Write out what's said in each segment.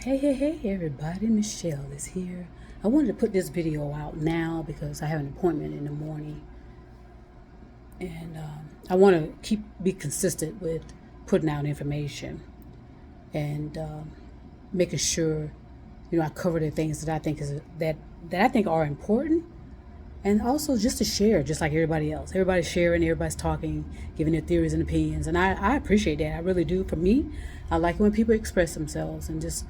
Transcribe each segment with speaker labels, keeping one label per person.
Speaker 1: Hey, everybody, Michelle is here. I wanted to put this video out now because I have an appointment in the morning. And I want to be consistent with putting out information and making sure, I cover the things that I think are important, and also just to share, just like everybody else. Everybody's sharing, everybody's talking, giving their theories and opinions, and I appreciate that. I really do. For me, I like it when people express themselves and just,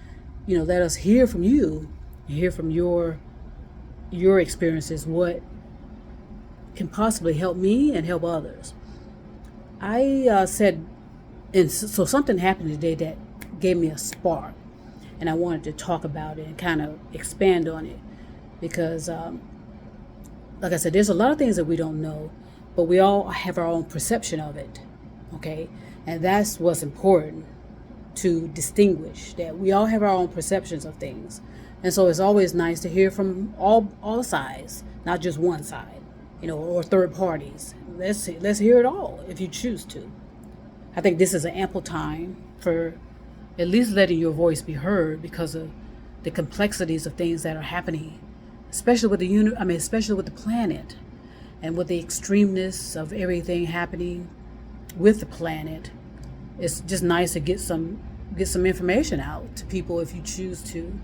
Speaker 1: let us hear from you, hear from your experiences, what can possibly help me and help others. I said, and so something happened today that gave me a spark, and I wanted to talk about it and kind of expand on it because, like I said, there's a lot of things that we don't know, but we all have our own perception of it, okay? And that's what's important, to distinguish that we all have our own perceptions of things. And so it's always nice to hear from all sides, not just one side, or third parties. Let's hear it all if you choose to. I think this is an ample time for at least letting your voice be heard because of the complexities of things that are happening, especially with especially with the planet and with the extremeness of everything happening with the planet. It's just nice to get some information out to people if you choose to,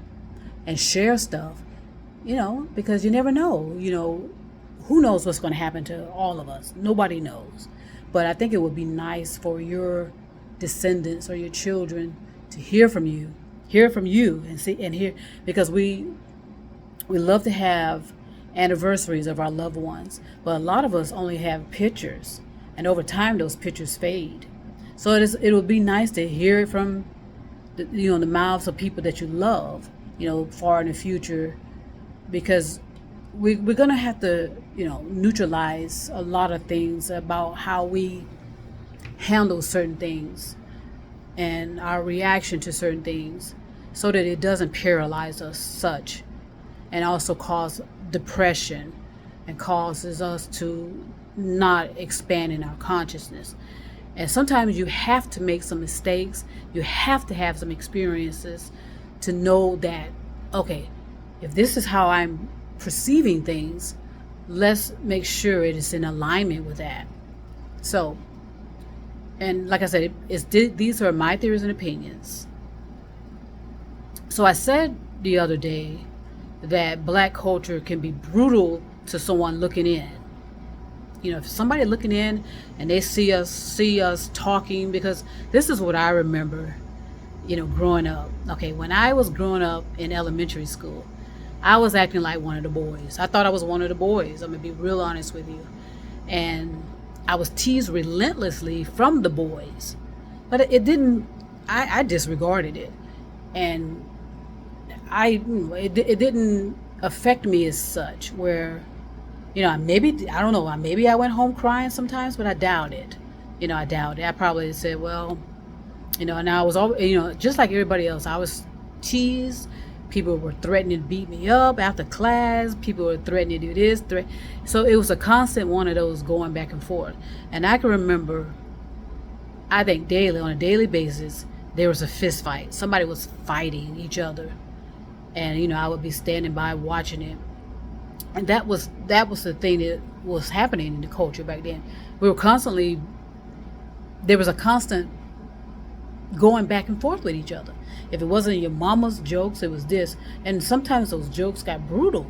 Speaker 1: and share stuff, because you never know, who knows what's going to happen to all of us. Nobody knows. But I think it would be nice for your descendants or your children to hear from you and see and hear, because we love to have anniversaries of our loved ones, but a lot of us only have pictures, and over time those pictures fade. So it would be nice to hear it from the mouths of people that you love, far in the future, because we're going to have to, neutralize a lot of things about how we handle certain things and our reaction to certain things, so that it doesn't paralyze us such, and also cause depression and causes us to not expand in our consciousness. And sometimes you have to make some mistakes. You have to have some experiences to know that, okay, if this is how I'm perceiving things, let's make sure it is in alignment with that. So, and like I said, these are my theories and opinions. So I said the other day that Black culture can be brutal to someone looking in. If somebody looking in and they see us talking, because this is what I remember, growing up. Okay, when I was growing up in elementary school, I was acting like one of the boys. I thought I was one of the boys. I'm gonna be real honest with you. And I was teased relentlessly from the boys, but it didn't. I disregarded it, and it didn't affect me as such. Where, maybe I don't know. Maybe I went home crying sometimes, but I doubt it. I doubt it. I probably said, well, and I was all, just like everybody else. I was teased. People were threatening to beat me up after class. People were threatening to do this. So it was a constant one of those going back and forth. And I can remember, I think on a daily basis, there was a fist fight. Somebody was fighting each other. And, I would be standing by watching it. And that was the thing that was happening in the culture back then. There was a constant going back and forth with each other. If it wasn't your mama's jokes, it was this. And sometimes those jokes got brutal.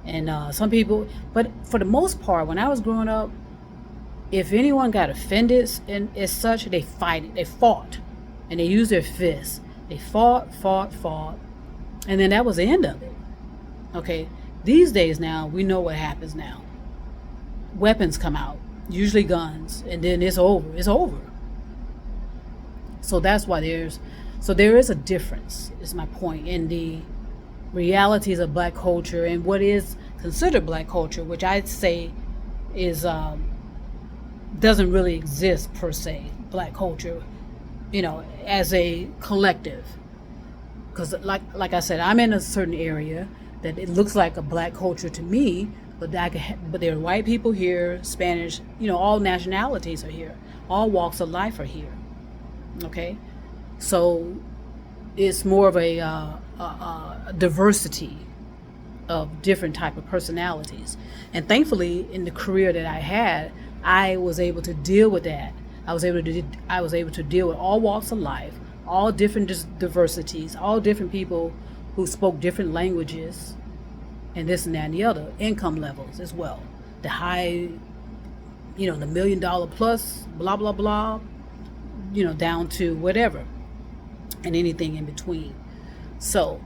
Speaker 1: And some people, but for the most part, when I was growing up, if anyone got offended and as such, they fought. And they used their fists. They fought. And then that was the end of it. Okay? These days now, we know what happens now. Weapons come out, usually guns, and then it's over. It's over. So that's why there is a difference, is my point, in the realities of Black culture and what is considered Black culture, which I'd say is doesn't really exist per se. Black culture, as a collective, because like I said, I'm in a certain area that it looks like a Black culture to me, but there are white people here, Spanish, all nationalities are here, all walks of life are here. Okay, so it's more of a diversity of different type of personalities. And thankfully, in the career that I had, I was able to deal with that. I was able to deal with all walks of life, all different diversities, all different people who spoke different languages, and this and that and the other, income levels as well. The high, the $1 million plus, blah, blah, blah, down to whatever, and anything in between. So,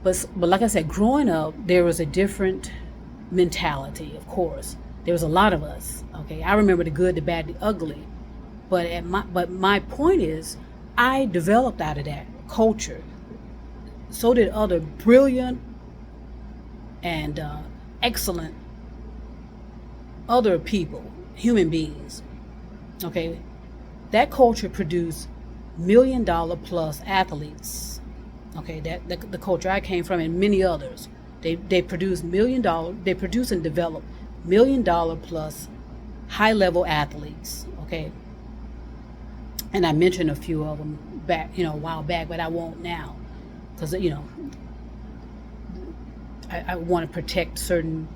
Speaker 1: but like I said, growing up, there was a different mentality, of course. There was a lot of us, okay? I remember the good, the bad, the ugly. But my point is, I developed out of that culture. So did other brilliant and excellent other people, human beings, okay? That culture produced $1 million plus athletes, okay? That the culture I came from, and many others, they produce $1 million. They produce and develop $1 million plus high level athletes, okay? And I mentioned a few of them back, a while back, but I won't now, because I want to protect certain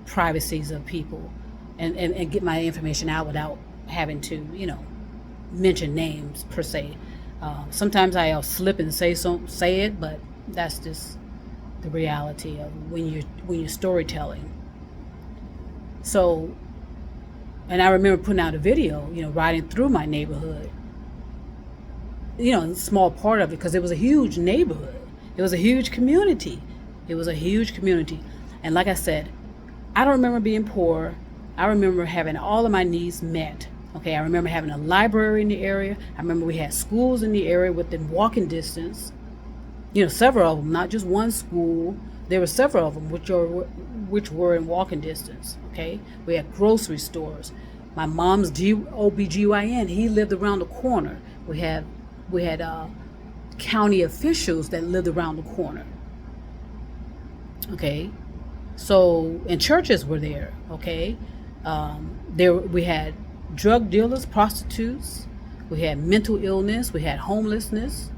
Speaker 1: privacies of people, and get my information out without having to, mention names per se. Sometimes I'll slip and say it, but that's just the reality of when you're storytelling. So, and I remember putting out a video, riding through my neighborhood, a small part of it, because it was a huge neighborhood. It was a huge community. And like I said, I don't remember being poor. I remember having all of my needs met. Okay, I remember having a library in the area. I remember we had schools in the area within walking distance. Several of them, not just one school. There were several of them which were in walking distance. Okay, we had grocery stores. My mom's OBGYN, he lived around the corner. We had county officials that lived around the corner. Okay, so, and churches were there. Okay, we had drug dealers, prostitutes. We had mental illness. We had homelessness.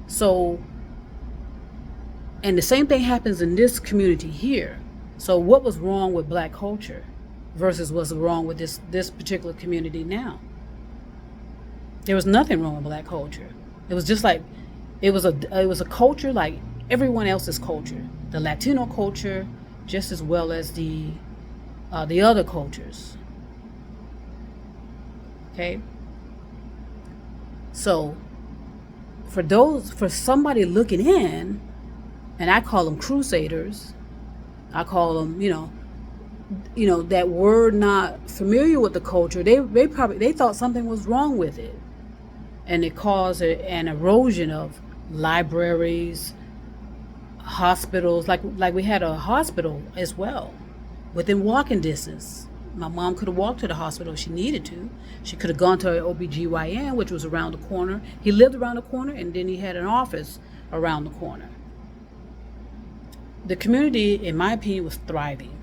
Speaker 1: So, and the same thing happens in this community here. So what was wrong with black culture versus what's wrong with this particular community now? There was nothing wrong with black culture. It was just like, it was a culture like everyone else's culture. The Latino culture, just as well as the other cultures. Okay? So, for somebody looking in, and I call them crusaders, I call them, that were not familiar with the culture, they thought something was wrong with it. And it caused an erosion of libraries, hospitals, like we had a hospital as well, within walking distance. My mom could have walked to the hospital if she needed to. She could have gone to her OBGYN, which was around the corner. He lived around the corner, and then he had an office around the corner. The community, in my opinion, was thriving.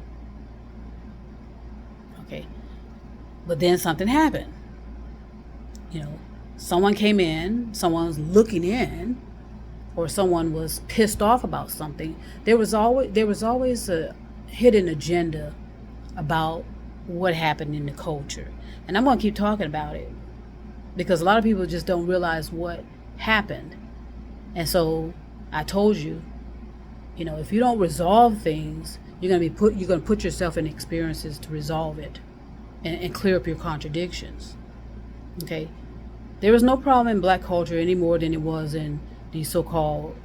Speaker 1: Okay. But then something happened. Someone came in, someone's looking in, or someone was pissed off about something. There was always a hidden agenda about what happened in the culture. And I'm going to keep talking about it because a lot of people just don't realize what happened. And so I told you, if you don't resolve things, you're going to put yourself in experiences to resolve it and clear up your contradictions. Okay? There was no problem in black culture any more than it was in these so-called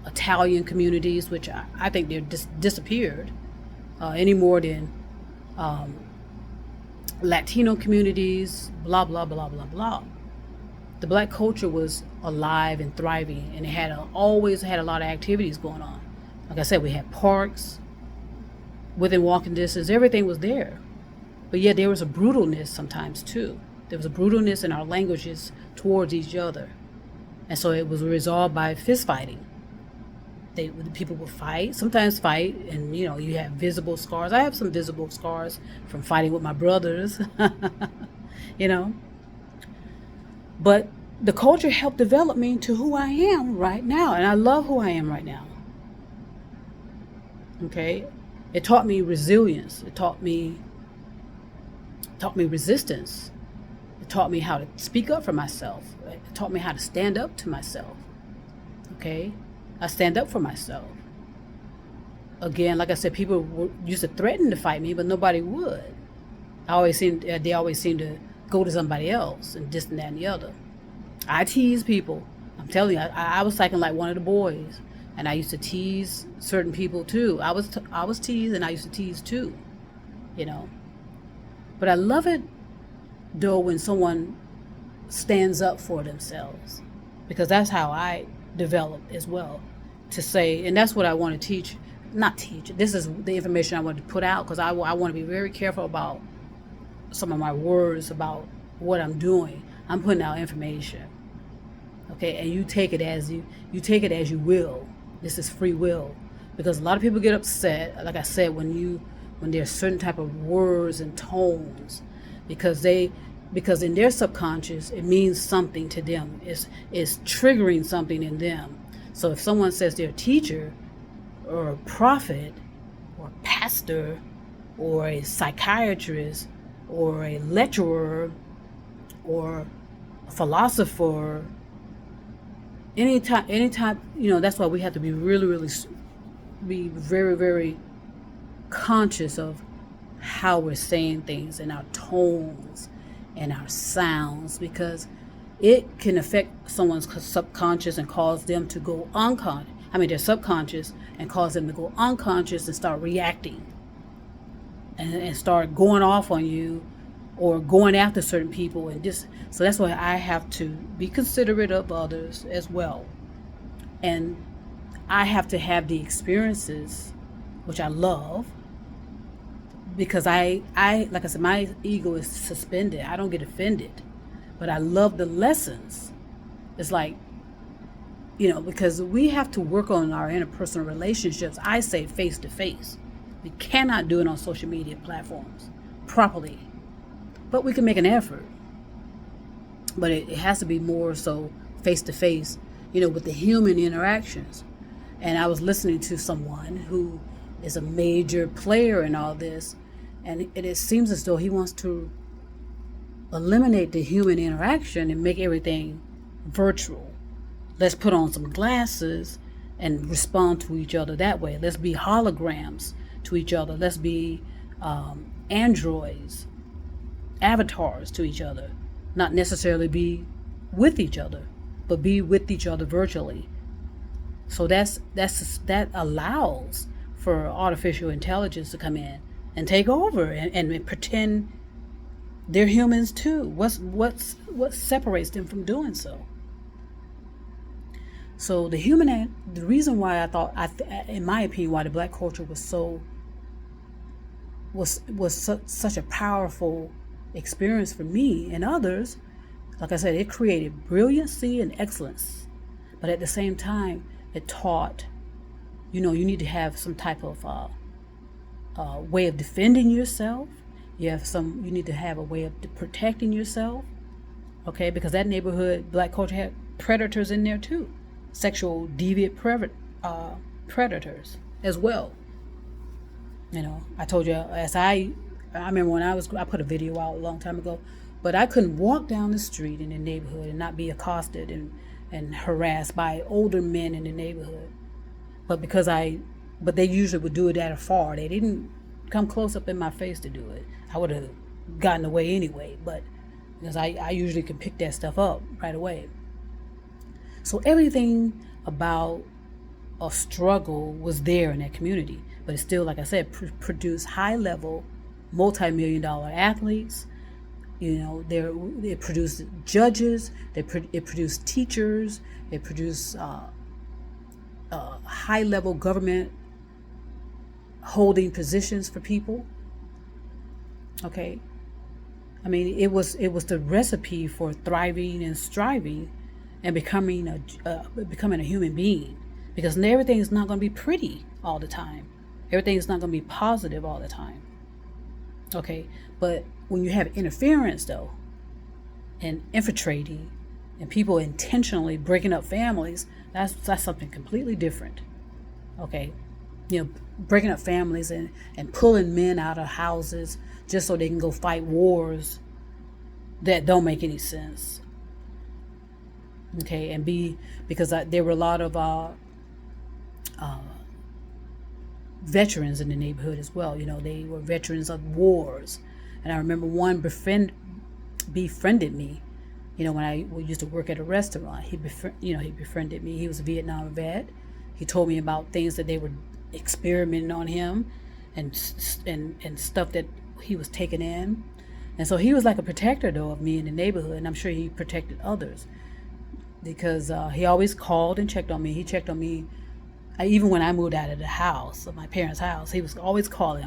Speaker 1: Italian communities, which I think they're disappeared, any more than Latino communities, blah, blah, blah, blah, blah. The black culture was alive and thriving, and it always had a lot of activities going on. Like I said, we had parks within walking distance. Everything was there. But yet there was a brutalness sometimes too. There was a brutalness in our languages towards each other. And so it was resolved by fist fighting. The people would fight, sometimes fight, and you have visible scars. I have some visible scars from fighting with my brothers, But the culture helped develop me to who I am right now, and I love who I am right now. Okay, it taught me resilience. It taught me resistance. It taught me how to speak up for myself. It taught me how to stand up to myself. Okay, I stand up for myself. Again, like I said, people used to threaten to fight me, but nobody would. They always seem to go to somebody else and this and that and the other. I tease people. I'm telling you, I was acting like one of the boys, and I used to tease certain people too. I was teased, and I used to tease too, you know. But I love it though when someone stands up for themselves, because that's how I developed as well. To say, and that's what I want to teach. Not teach. This is the information I want to put out, because I want to be very careful about some of my words about what I'm doing. I'm putting out information, okay, and you take it as you will. This is free will, because a lot of people get upset, like I said, when there's certain type of words and tones, because in their subconscious it means something to them. It's triggering something in them. So if someone says they're a teacher or a prophet or a pastor or a psychiatrist or a lecturer or a philosopher, anytime, that's why we have to be really be very, very conscious of how we're saying things and our tones and our sounds, because it can affect someone's subconscious and cause them to go unconscious. Their subconscious, and cause them to go unconscious and start reacting and start going off on you or going after certain people. So that's why I have to be considerate of others as well. And I have to have the experiences, which I love, because I like I said, my ego is suspended. I don't get offended, but I love the lessons. It's like, because we have to work on our interpersonal relationships. I say face to face. We cannot do it on social media platforms properly, but we can make an effort. But it has to be more so face to face, with the human interactions. And I was listening to someone who is a major player in all this, and it seems as though he wants to eliminate the human interaction and make everything virtual. Let's put on some glasses and respond to each other that way. Let's be holograms to each other. Let's be androids, avatars to each other. Not necessarily be with each other, but be with each other virtually. So that allows for artificial intelligence to come in and take over and pretend they're humans too. What separates them from doing so? So the reason why I thought, in my opinion, why the black culture was such a powerful experience for me and others, like I said, it created brilliancy and excellence. But at the same time, it taught, you need to have some type of way of defending yourself. You need to have a way of protecting yourself, okay? Because that neighborhood, black culture, had predators in there too. Sexual deviant predators as well. I told you, I remember when I put a video out a long time ago, but I couldn't walk down the street in the neighborhood and not be accosted and harassed by older men in the neighborhood. But they usually would do it at afar. They didn't come close up in my face to do it. I would have gotten away anyway, but because I usually can pick that stuff up right away. So everything about a struggle was there in that community, but it still, like I said, produced high-level, multi-million-dollar athletes. It produced judges. It produced teachers. It produced high-level government holding positions for people. Okay, it was the recipe for thriving and striving and becoming a human being, because everything is not going to be pretty all the time. Everything is not going to be positive all the time. Okay, but when you have interference though, and infiltrating and people intentionally breaking up families, that's something completely different. Okay, breaking up families and pulling men out of houses just so they can go fight wars that don't make any sense. Okay, and because there were a lot of veterans in the neighborhood as well. They were veterans of wars, and I remember one befriended me. When we used to work at a restaurant, he befriended me. He was a Vietnam vet. He told me about things that they were experimenting on him, and stuff that he was taking in, and so he was like a protector though of me in the neighborhood, and I'm sure he protected others because he always called and checked on me. He checked on me even when I moved out of the house, of my parents' house. He was always calling,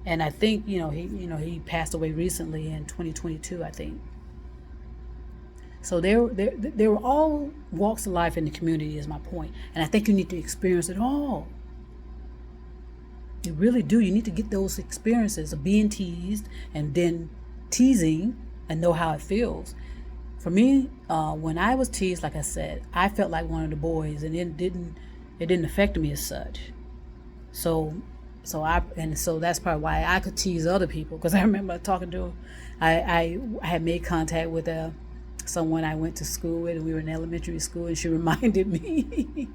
Speaker 1: and I think he passed away recently in 2022, I think. So there were all walks of life in the community, is my point. And I think you need to experience it all. You really do. You need to get those experiences of being teased and then teasing and know how it feels. For me, when I was teased, like I said, I felt like one of the boys, and it didn't affect me as such. So that's probably why I could tease other people, because I remember talking to, I had made contact with someone I went to school with, and we were in elementary school, and she reminded me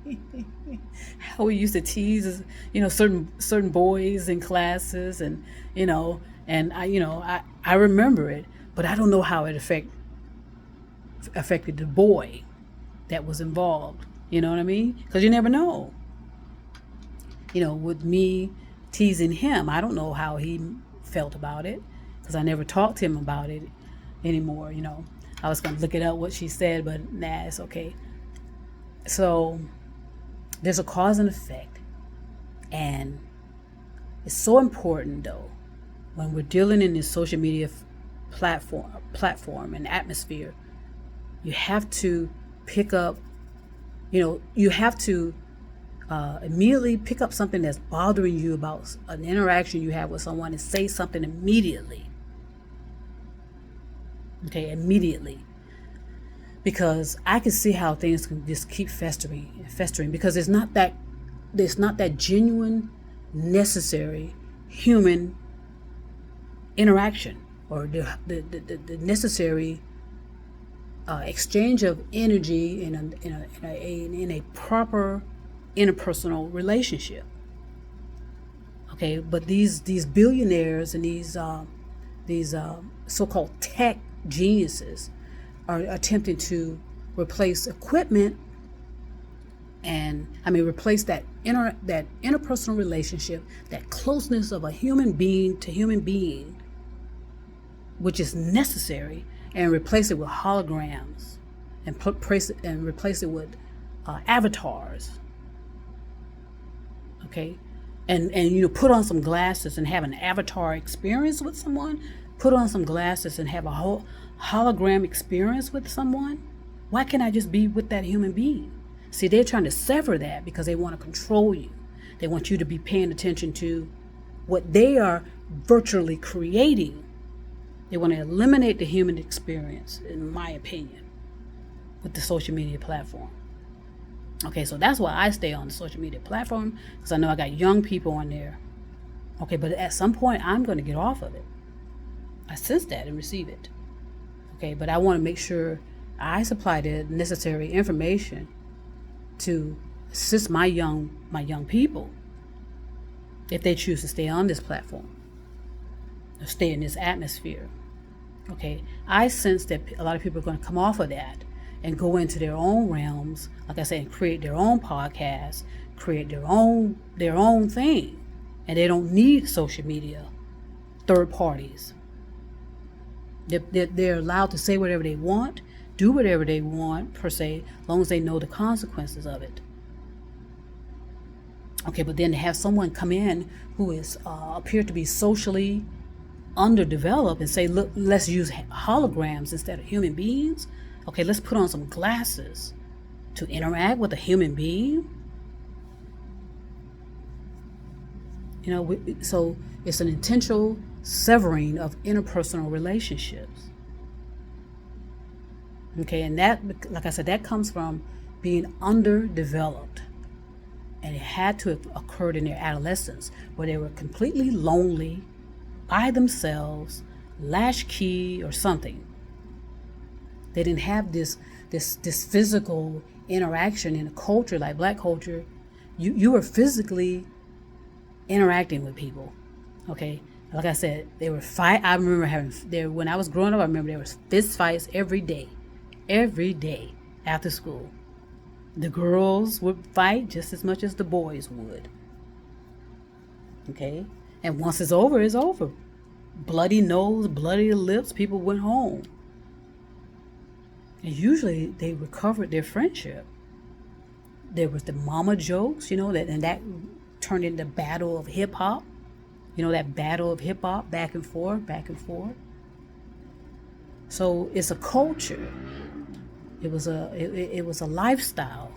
Speaker 1: how we used to tease, certain boys in classes, and I remember it, but I don't know how it affected the boy that was involved. You know what I mean? Because you never know. With me teasing him, I don't know how he felt about it, because I never talked to him about it anymore. I was going to look it up, what she said, but nah, it's okay. So there's a cause and effect. And it's so important, though, when we're dealing in this social media platform and atmosphere, you have to pick up, you have to immediately pick up something that's bothering you about an interaction you have with someone and say something immediately. Okay, immediately. Because I can see how things can just keep festering, because it's not that genuine, necessary human interaction, or the necessary exchange of energy in a proper interpersonal relationship. Okay, but these billionaires and these so-called tech geniuses are attempting to replace equipment, and replace that interpersonal relationship, that closeness of a human being to human being, which is necessary, and replace it with holograms, and replace it with avatars. Okay, and put on some glasses and have an avatar experience with someone. Put on some glasses and have a whole hologram experience with someone. Why can't I just be with that human being? See, they're trying to sever that because they want to control you. They want you to be paying attention to what they are virtually creating. They want to eliminate the human experience, in my opinion, with the social media platform. Okay, so that's why I stay on the social media platform, because I know I got young people on there. Okay, but at some point I'm going to get off of it. I sense that and receive it. Okay, but I want to make sure I supply the necessary information to assist my young people, if they choose to stay on this platform or stay in this atmosphere. Okay, I sense that a lot of people are going to come off of that and go into their own realms, like I said, and create their own podcasts, create their own thing, and they don't need social media, third parties. They're allowed to say whatever they want, do whatever they want, per se, as long as they know the consequences of it. Okay, but then to have someone come in who is appear to be socially underdeveloped and say, look, let's use holograms instead of human beings. Okay, let's put on some glasses to interact with a human being. So it's an intentional severing of interpersonal relationships. Okay, and that, like I said, that comes from being underdeveloped. And it had to have occurred in their adolescence where they were completely lonely, by themselves, latchkey or something. They didn't have this physical interaction in a culture like black culture. You were physically interacting with people. Okay, like I said, they were fight. I remember having there when I was growing up. I remember there was fist fights every day after school. The girls would fight just as much as the boys would. Okay, and once it's over, it's over. Bloody nose, bloody lips. People went home. And usually they recovered their friendship. There was the mama jokes, that turned into battle of hip hop. That battle of hip hop, back and forth, back and forth. So it's a culture. It was a lifestyle.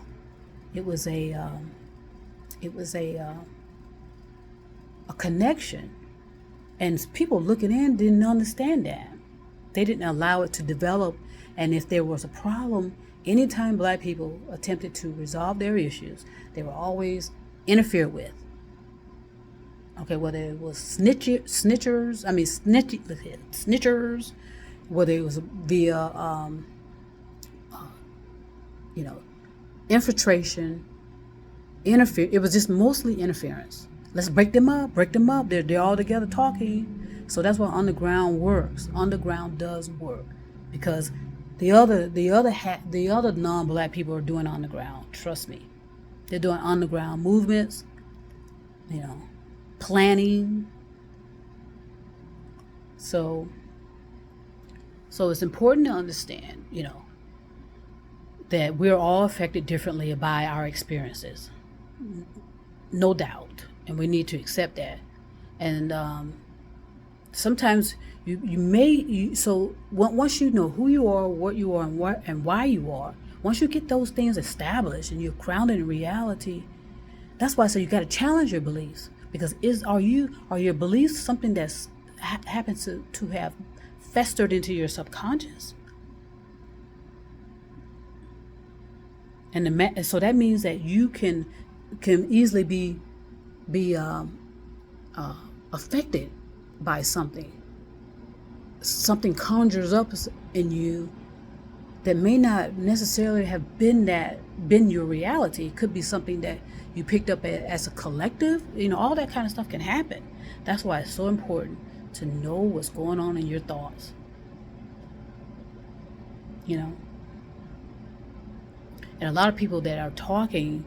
Speaker 1: It was a connection, and people looking in didn't understand that. They didn't allow it to develop. And if there was a problem, anytime black people attempted to resolve their issues, they were always interfered with. Okay, whether it was snitchers, whether it was via, infiltration, it was just mostly interference. Let's break them up. They're all together talking. So that's why underground works. Underground does work because the other non-black people are doing underground. Trust me, they're doing underground movements. Planning. So it's important to understand, that we're all affected differently by our experiences, no doubt, and we need to accept that. And sometimes once you know who you are, what you are, and why you are, once you get those things established and you're grounded in reality, that's why I say you got to challenge your beliefs. Because are your beliefs something that's happens to have festered into your subconscious? And so that means that you can easily be affected by something. Something conjures up in you that may not necessarily have been your reality. It could be something that you picked up as a collective. All that kind of stuff can happen. That's why it's so important to know what's going on in your thoughts. And a lot of people that are talking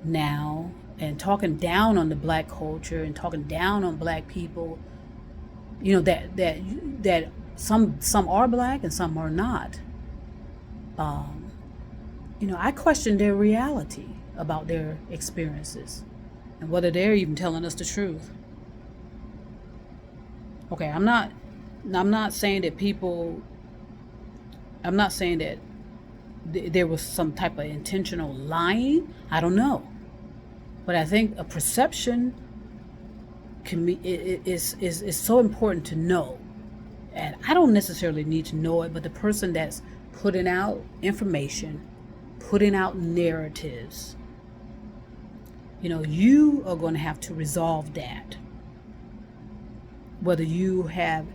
Speaker 1: now and talking down on the black culture and talking down on black people, that some are black and some are not. I question their reality about their experiences and whether they're even telling us the truth. Okay, I'm not saying that there was some type of intentional lying. I don't know. But I think a perception is so important to know. And I don't necessarily need to know it, but the person that's putting out information, putting out narratives, you are going to have to resolve that. Whether you have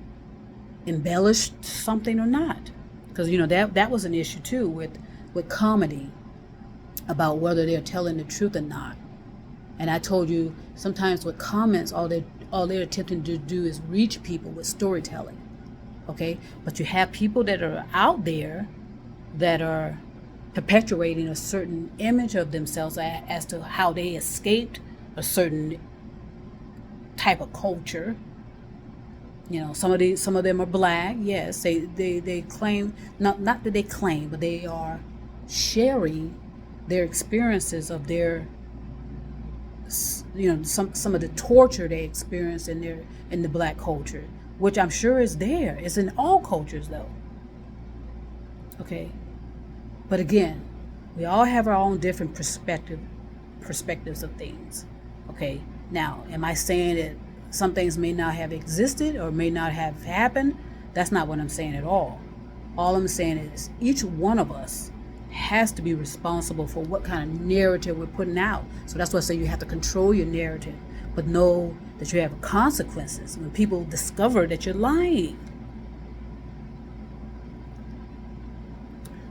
Speaker 1: embellished something or not. Because, that was an issue too with comedy, about whether they're telling the truth or not. And I told you, sometimes with comments, all they're attempting to do is reach people with storytelling. Okay? But you have people that are out there that are perpetuating a certain image of themselves as to how they escaped a certain type of culture. Some of them are black. Yes, they claim, not that they claim, but they are sharing their experiences of their, some of the torture they experience in the black culture, which I'm sure is there. It's in all cultures though. Okay, but again, we all have our own different perspectives of things. Okay, now, am I saying that some things may not have existed or may not have happened? That's not what I'm saying at all. All I'm saying is each one of us has to be responsible for what kind of narrative we're putting out. So that's why I say you have to control your narrative, but know that you have consequences when people discover that you're lying.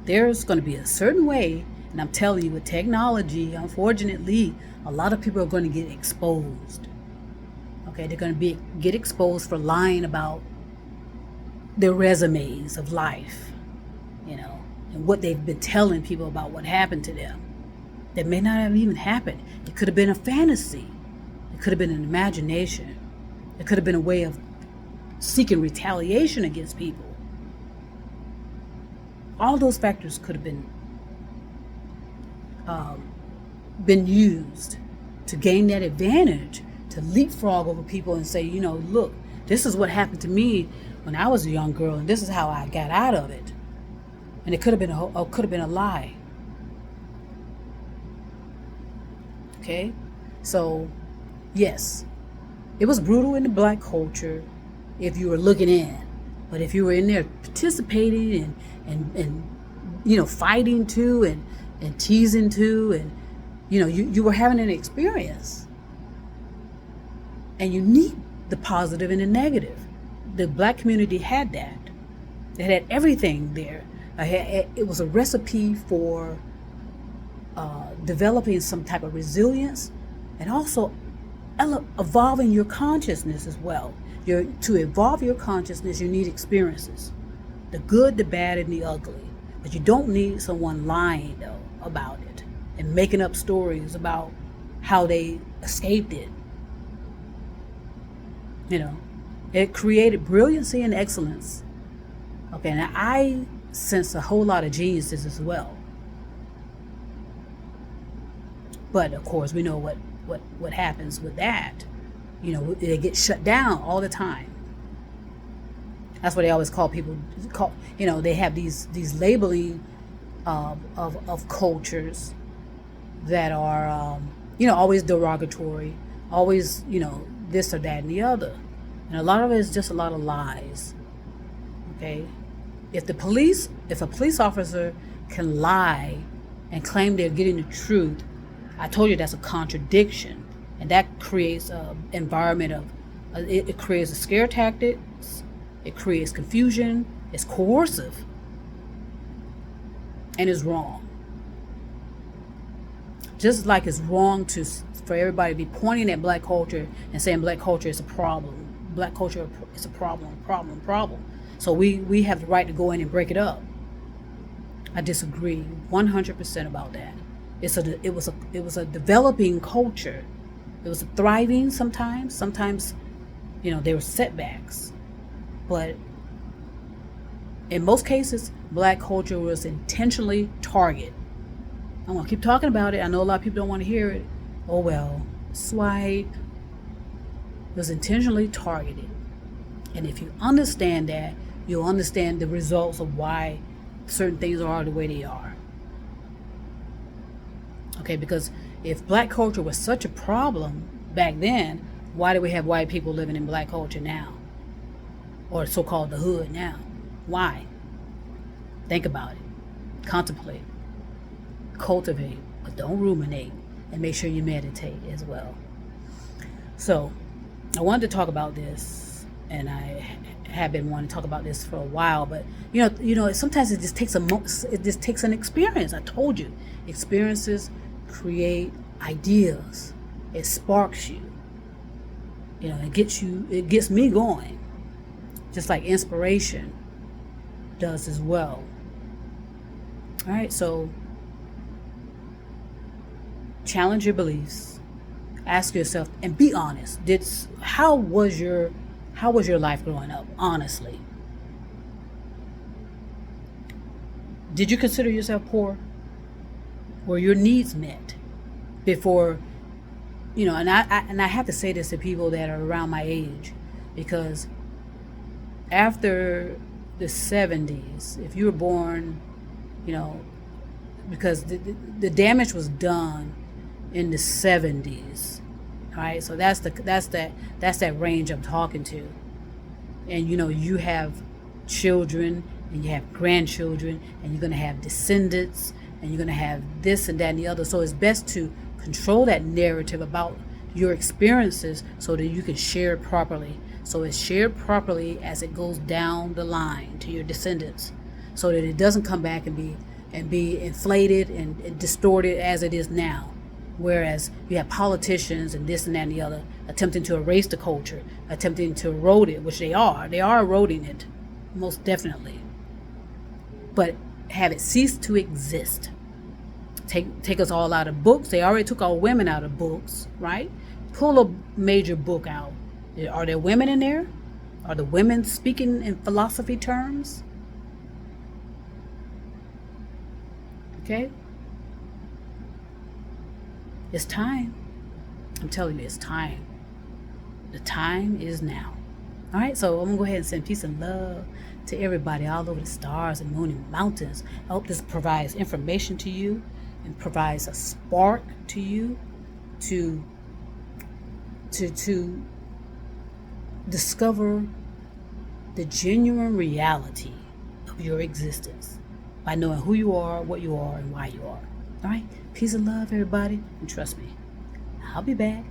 Speaker 1: There's going to be a certain way, and I'm telling you, with technology, unfortunately, a lot of people are going to get exposed. Okay, they're going to get exposed for lying about their resumes of life, and what they've been telling people about what happened to them. That may not have even happened. It could have been a fantasy. It could have been an imagination. It could have been a way of seeking retaliation against people. All those factors could have been used to gain that advantage, to leapfrog over people and say, look, this is what happened to me when I was a young girl, and this is how I got out of it. And it could have been a lie. Okay, so yes, it was brutal in the black culture if you were looking in, but if you were in there participating and fighting too and teasing too, and you were having an experience, and you need the positive and the negative. The black community had that. It had everything there. It was a recipe for developing some type of resilience, and also evolving your consciousness as well. To evolve your consciousness, you need experiences, the good, the bad, and the ugly. But you don't need someone lying though about it and making up stories about how they escaped it. It created brilliancy and excellence. Okay, and I sense a whole lot of geniuses as well. But of course, we know what happens with that. They get shut down all the time. That's why they always call people. They have these labeling of cultures that are always derogatory, always this or that and the other, and a lot of it is just a lot of lies. Okay, if a police officer can lie and claim they're getting the truth, I told you that's a contradiction, and that creates an environment of it creates a scare tactics, it creates confusion, it's coercive, and it's wrong. Just like it's wrong for everybody to be pointing at black culture and saying black culture is a problem. Black culture is a problem. So we have the right to go in and break it up. I disagree 100% about that. It was a developing culture. It was a thriving sometimes. Sometimes, there were setbacks, but in most cases, black culture was intentionally targeted. I'm gonna keep talking about it. I know a lot of people don't want to hear it. Oh well, swipe. It was intentionally targeted, and if you understand that, you'll understand the results of why certain things are the way they are. Okay, because if black culture was such a problem back then, why do we have white people living in black culture now? Or so-called the hood now? Why? Think about it. Contemplate. Cultivate. But don't ruminate. And make sure you meditate as well. So, I wanted to talk about this, and I have been wanting to talk about this for a while, but sometimes it just takes an experience. I told you, experiences create ideas. It sparks you. It gets me going. Just like inspiration does as well. All right, so challenge your beliefs. Ask yourself and be honest. How was your life growing up? Honestly, did you consider yourself poor? Were your needs met before? And I have to say this to people that are around my age, because after the 70s, if you were born, because the damage was done in the 70s, right? So that's that range I'm talking to. And you have children and you have grandchildren, and you're going to have descendants, and you're going to have this and that and the other. So it's best to control that narrative about your experiences so that you can share it properly. So it's shared properly as it goes down the line to your descendants, so that it doesn't come back and be inflated and distorted as it is now. Whereas you have politicians and this and that and the other attempting to erase the culture, attempting to erode it, which they are eroding it, most definitely. But have it cease to exist. Take us all out of books. They already took all women out of books, right? Pull a major book out. Are there women in there? Are the women speaking in philosophy terms? Okay? It's time. I'm telling you, it's time. The time is now. All right, so I'm going to go ahead and send peace and love to everybody all over the stars and moon and mountains. I hope this provides information to you and provides a spark to you to discover the genuine reality of your existence by knowing who you are, what you are, and why you are. All right? Peace and love, everybody. And trust me, I'll be back.